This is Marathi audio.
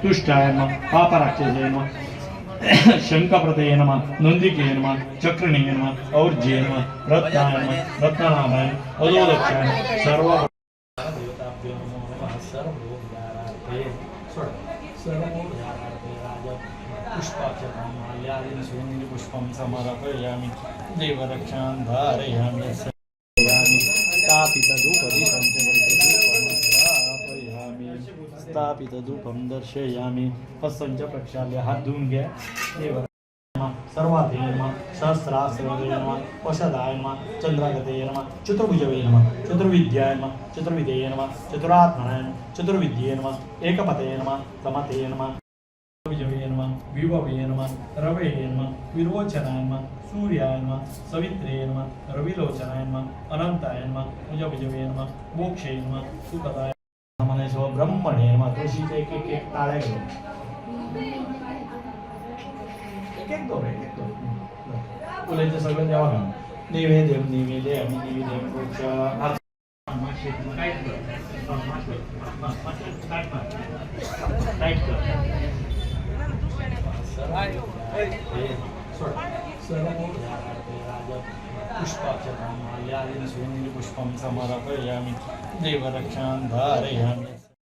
तुष्टाय नमः पापराक्षसे नमः शंखप्रतये नमः नंदिके नमः चक्रिणे नमः और्जे नमः रत्नाय नमः रत्नानाभाय अदोदक्षाय सर्व देवताभ्यो नमो नमः सर्वोपचारार्थे पुष्पाक्षतां माल्यादीन सुगन्धि पुष्पं समर्पयामि देवरक्षां धारयामि स्थापित धूपम दर्शयामि पसंच प्रक्षाल्य हात धुवून घ्या देव सर्वाधे नमः सहस्रास्त्रवदे नमः वशदाय नमः चंद्रागते नमः चतुर्भुजवे नमः चतुर्विद्याय नमः चतुर्विदे नमः चतुरात्मनाय नमः चतुर्विद्ये नमः एकपते नमः समते नमः विजवे नमः विभवे नमः रवे नमः विरोचनाय नमः सूर्याय नमः सवित्रे नमः रविलोचनाय नमः अनंताय नमः विजवे नमः मोक्षे नमः सुखदाय नमः शिव ब्रह्मणे नमः तुळशीचे एक ताळे घेऊन एक दो फुलांचं सगळं देवा घालून नैवेद्य नैवेद्य आम्ही नैवेद्य मोक्ष पुष्पाक्षतां माल्यादीन सुगन्धि पुष्पं समर्पयामि देवरक्षां धारयामि